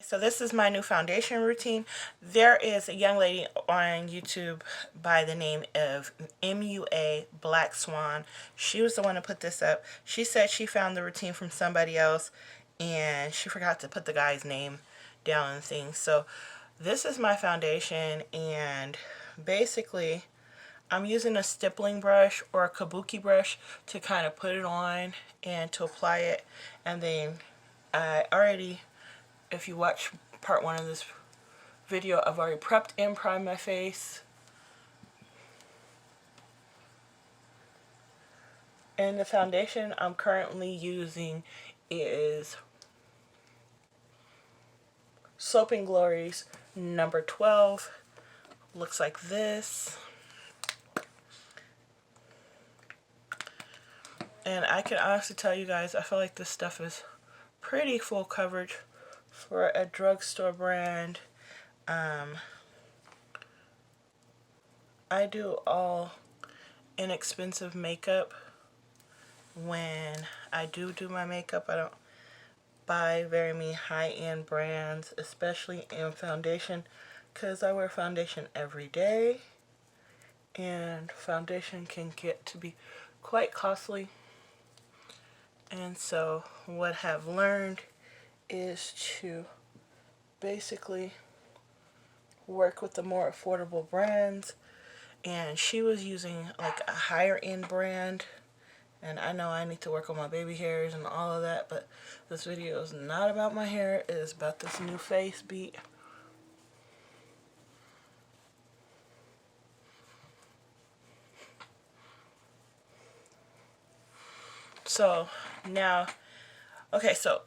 So this is my new foundation routine. There is a young lady on YouTube by the name of MUA Black Swan. She was the one to put this up. She said she found the routine from somebody else and she forgot to put the guy's name down and things. So this is my foundation, and basically I'm using a stippling brush or a kabuki brush to kind of put it on and to apply it. And then I already, if you watch part one of this video, I've already prepped and primed my face. And the foundation I'm currently using is Soap and Glory's number 12. Looks like this. And I can honestly tell you guys, I feel like this stuff is pretty full coverage for a drugstore brand. I do all inexpensive makeup. When I do my makeup, I don't buy very many high-end brands, especially in foundation, because I wear foundation every day, and foundation can get to be quite costly. And so what I've learned is to basically work with the more affordable brands. And she was using like a higher end brand, and I know I need to work on my baby hairs and all of that, but this video is not about my hair. It is about this new face beat. So now, okay, so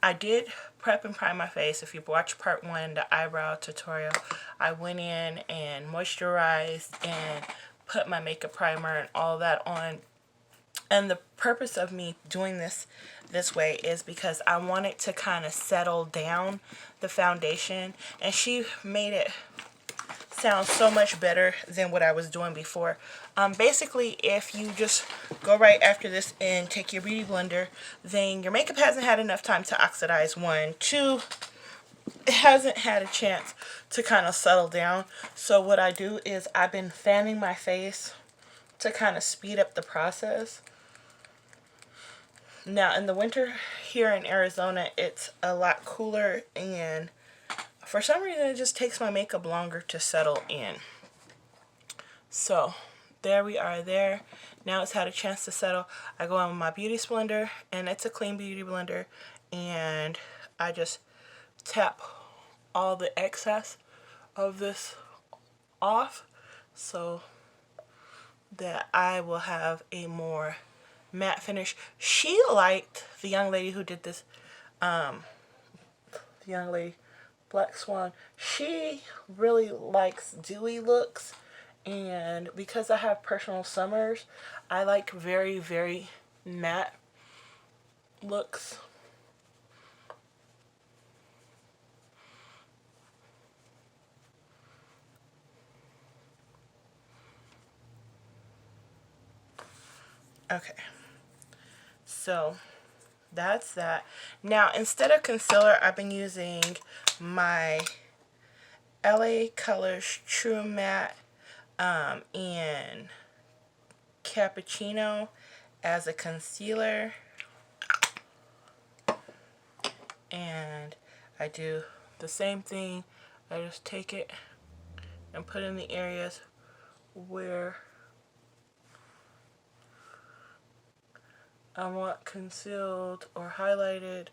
I did prep and prime my face. If you've watched part one, the eyebrow tutorial, I went in and moisturized and put my makeup primer and all that on. And the purpose of me doing this way is because I wanted to kind of settle down the foundation, and she made it sound so much better than what I was doing before. Basically, if you just go right after this and take your beauty blender, then your makeup hasn't had enough time to oxidize. One, two, it hasn't had a chance to kind of settle down. So what I do is I've been fanning my face to kind of speed up the process. Now in the winter here in Arizona, it's a lot cooler, and for some reason it just takes my makeup longer to settle in. So there we are there. Now it's had a chance to settle. I go on with my beauty blender, and it's a clean beauty blender, and I just tap all the excess of this off so that I will have a more matte finish. She liked, the young lady who did this, the young lady Black Swan, she really likes dewy looks, and because I have personal summers, I like very, very matte looks. Okay, so that's that. Now instead of concealer, I've been using my LA Colors True Matte in Cappuccino as a concealer, and I do the same thing. I just take it and put in the areas where I want concealed or highlighted.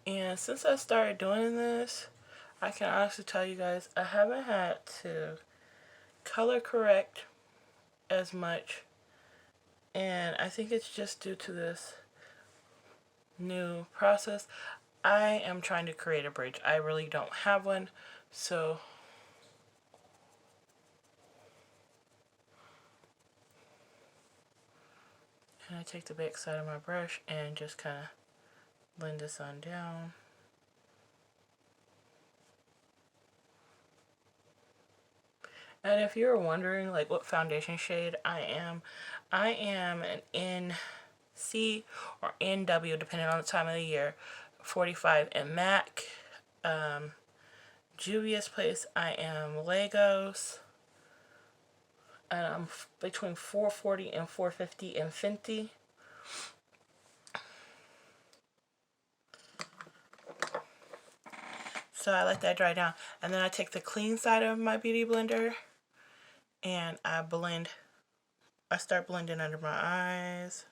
And since I started doing this, I can honestly tell you guys I haven't had to color correct as much, and I think it's just due to this new process. I am trying to create a bridge. I really don't have one, so and I take the back side of my brush and just kind of blend this on down. And if you're wondering like what foundation shade I am an C or NW, depending on the time of the year. 45 in MAC. Juvia's Place, I am Legos. And I'm between 440 and 450 in Fenty. So I let that dry down. And then I take the clean side of my Beauty Blender and I blend. I start blending under my eyes.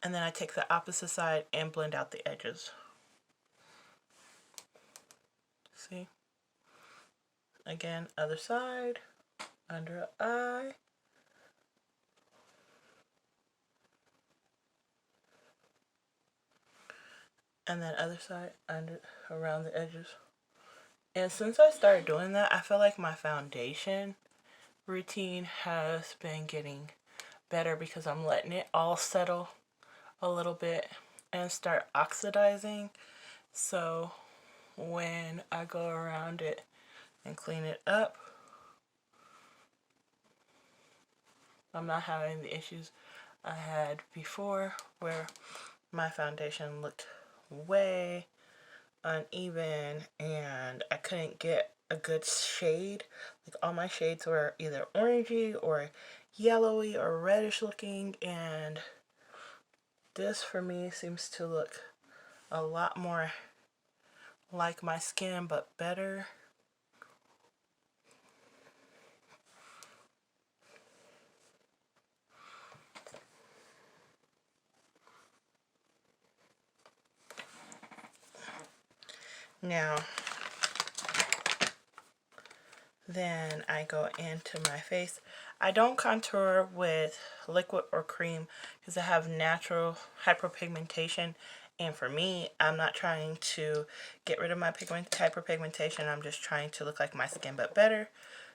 And then I take the opposite side and blend out the edges. See? Again, other side, under an eye. And then other side, under, around the edges. And since I started doing that, I feel like my foundation routine has been getting better because I'm letting it all settle a little bit and start oxidizing. So when I go around it and clean it up, I'm not having the issues I had before where my foundation looked way uneven and I couldn't get a good shade. Like all my shades were either orangey or yellowy or reddish looking, and this for me seems to look a lot more like my skin but better. Now then I go into my face. I don't contour with liquid or cream because I have natural hyperpigmentation, and for me, I'm not trying to get rid of my hyperpigmentation. I'm just trying to look like my skin but better.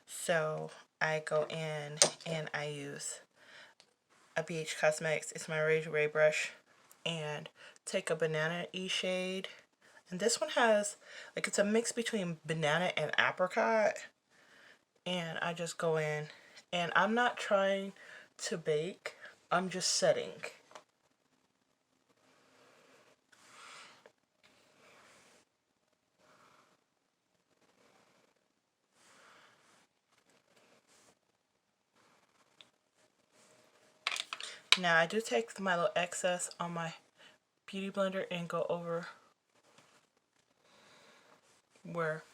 So I go in and I use a BH Cosmetics. It's my Razor Ray brush, and take a Banana E shade. And this one has, like, it's a mix between banana and apricot. And I just go in, and I'm not trying to bake, I'm just setting. Now I do take my little excess on my Beauty Blender and go over where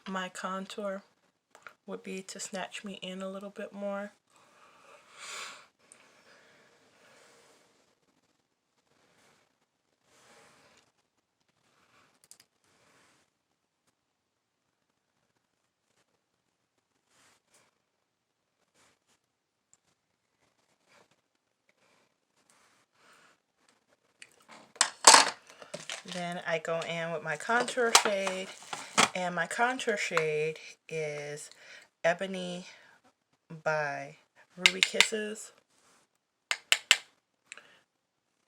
my contour would be to snatch me in a little bit more. Then I go in with my contour shade, and my contour shade is Ebony by Ruby Kisses.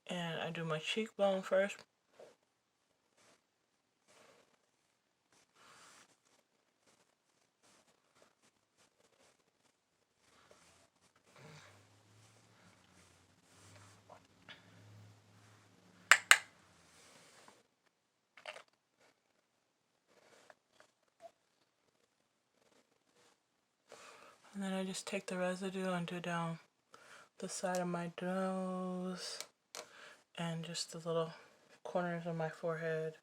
And I do my cheekbone first. And then I just take the residue and do down the side of my nose and just the little corners of my forehead.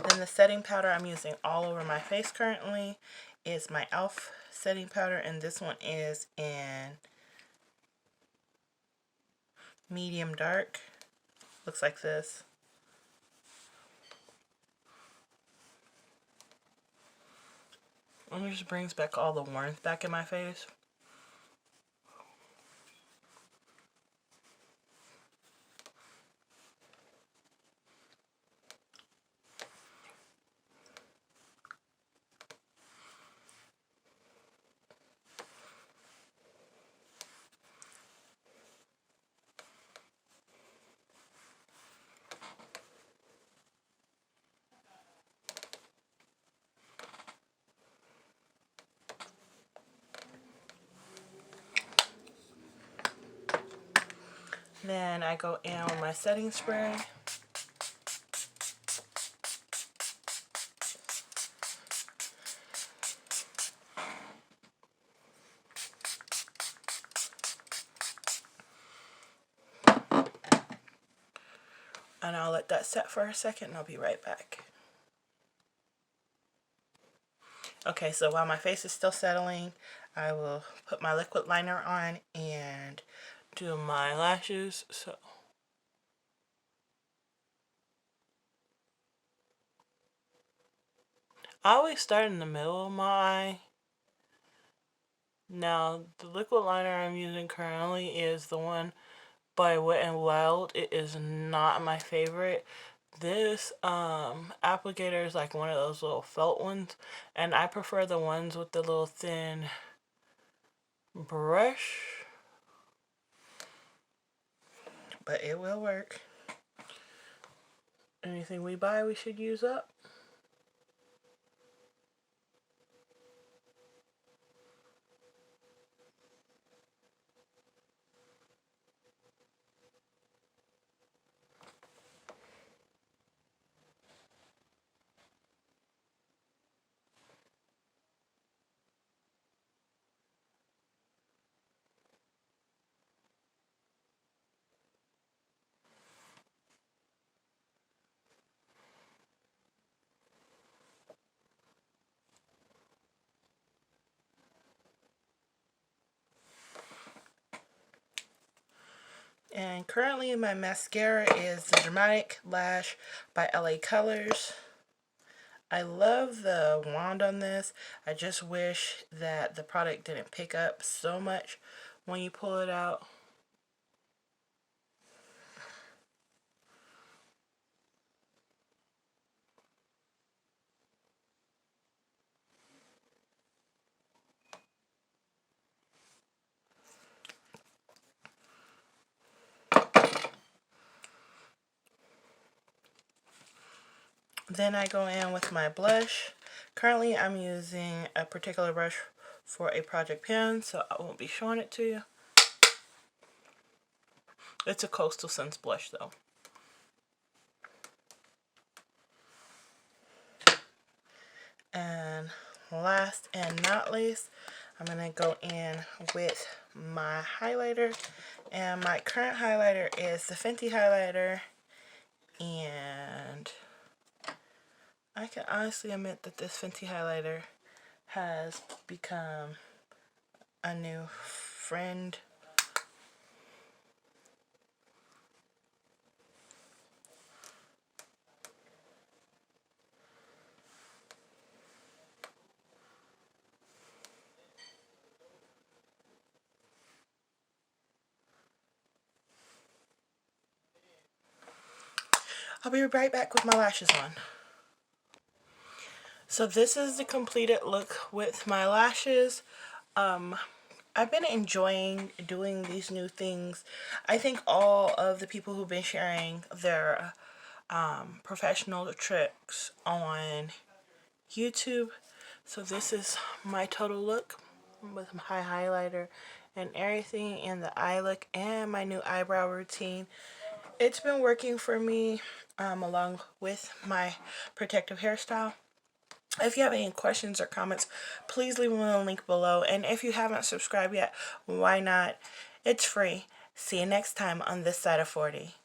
Then the setting powder I'm using all over my face currently is my e.l.f. setting powder, and this one is in medium dark. Looks like this. And it just brings back all the warmth back in my face. Then I go in with my setting spray. And I'll let that set for a second and I'll be right back. Okay, so while my face is still settling, I will put my liquid liner on and do my lashes. So I always start in the middle of my eye. Now, the liquid liner I'm using currently is the one by Wet n Wild. It is not my favorite. This applicator is like one of those little felt ones, and I prefer the ones with the little thin brush, but it will work. Anything we buy we should use up. And currently my mascara is the Dramatic Lash by LA Colors. I love the wand on this. I just wish that the product didn't pick up so much when you pull it out. Then I go in with my blush. Currently I'm using a particular brush for a project pen, so I won't be showing it to you. It's a Coastal Scents blush though. And last and not least, I'm going to go in with my highlighter. And my current highlighter is the Fenty highlighter. And I can honestly admit that this Fenty highlighter has become a new friend. I'll be right back with my lashes on. So this is the completed look with my lashes. I've been enjoying doing these new things. I think all of the people who've been sharing their professional tricks on YouTube. So this is my total look with my highlighter and everything, and the eye look and my new eyebrow routine. It's been working for me along with my protective hairstyle. If you have any questions or comments, please leave them in the link below. And if you haven't subscribed yet, why not? It's free. See you next time on This Side of 40.